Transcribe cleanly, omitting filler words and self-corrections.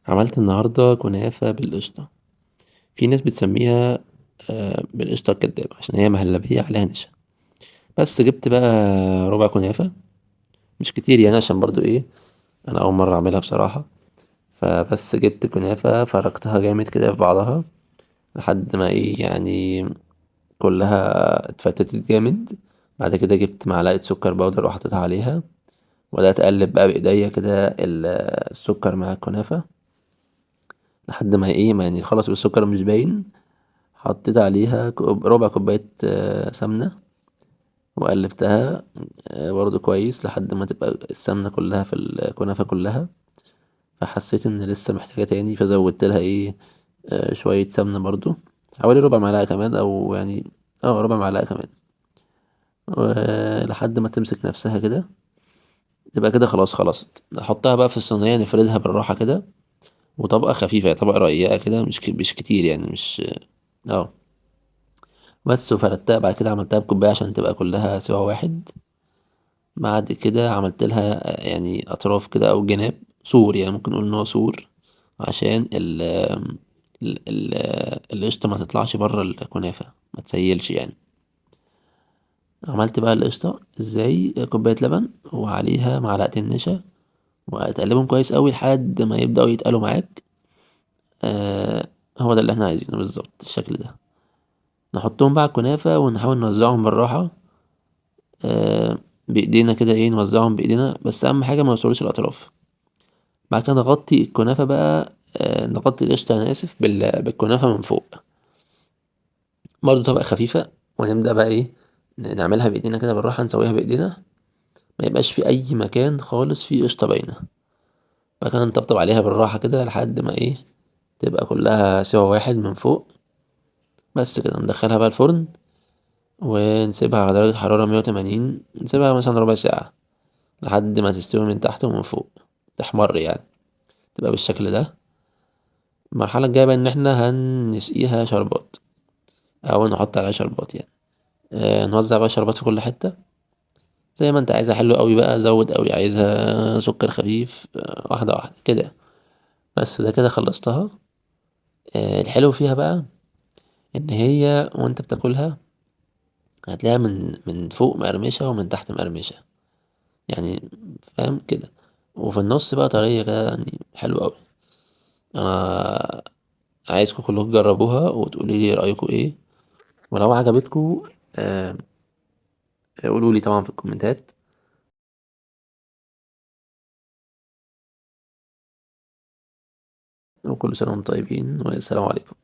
عملت النهاردة كنافة بالقشطة. في ناس بتسميها بالقشطة الكدابة عشان هي مهلبية عليها نشا. بس جبت بقى ربع كنافة، مش كتير يعني عشان برضو ايه، انا اول مرة اعملها بصراحة. فبس جبت كنافة فركتها جامد كده في بعضها لحد ما ايه يعني كلها اتفتتت جامد. بعد كده جبت معلقة سكر بودر وحطيتها عليها، وبدأت اقلب بقى بايديا كده السكر مع الكنافة لحد ما ايه ما يعني خلاص السكر مش باين. حطيت عليها ربع كوباية سمنة وقلبتها برضو كويس لحد ما تبقى السمنة كلها في الكنافة كلها. فحسيت ان لسه محتاجة تاني فزودت لها ايه شوية سمنة برضو، حوالي ربع معلقة كمان او يعني ربع معلقة كمان. لحد ما تمسك نفسها كده تبقى كده خلاص خلصت. نحطها بقى في الصينية نفردها بالراحة كده، وطبقة خفيفة يعني طبقة رقيقة كده مش كتير يعني مش اه بس. وفردتها بعد كده عملتها بكوباية عشان تبقى كلها سوا واحد. بعد كده عملت لها يعني اطراف كده او جناب سور، يعني ممكن نقول ان هو سور عشان ال القشطة ما تطلعش بره الكنافة ما تسيلش يعني. عملت بقى القشطة ازاي، كوباية لبن وعليها معلقتين نشا، وهتقلبهم كويس قوي لحد ما يبدأوا يتقلوا معاك. آه هو ده اللي احنا عايزينه بالظبط الشكل ده. نحطهم بقى على الكنافة ونحاول نوزعهم بالراحة آه بايدينا كده ايه نوزعهم بايدينا، بس اهم حاجة ما يوصلوش الاطراف. بعد كده نغطي الكنافة بقى نغطي القشطة أنا آسف بالكنافة من فوق برضه طبقة خفيفة. ونبدأ بقى إيه نعملها بإيدينا كده بالراحة نسويها بإيدينا، ما يبقاش في أي مكان خالص فيه قشطة باينة. بعد كده نطبطب عليها بالراحة كده لحد ما إيه تبقى كلها سوا واحد من فوق. بس كده ندخلها بقى الفرن ونسيبها على درجة حرارة 180، نسيبها مثلا ربع ساعة لحد ما تستوي من تحت ومن فوق، تحمر يعني، تبقى بالشكل ده. المرحلة الجاية بقى إن احنا هنسقيها شربات او نحط عليها شربات يعني. نوزع بقى شربات في كل حتة زي ما انت عايزها، حلو قوي بقى زود قوي، عايزها سكر خفيف واحدة واحدة كده. بس ده كده خلصتها. الحلو فيها بقى ان هي وانت بتاكلها هتلاقيها من فوق مقرمشة ومن تحت مقرمشة يعني، فاهم كده. وفي النص بقى طرية كده يعني حلو قوي. انا عايزكم كلكم تجربوها وتقولي لي رأيكم ايه، ولو عجبتكم قولوا لي طبعا في الكومنتات. وكل سنة وانتم طيبين والسلام عليكم.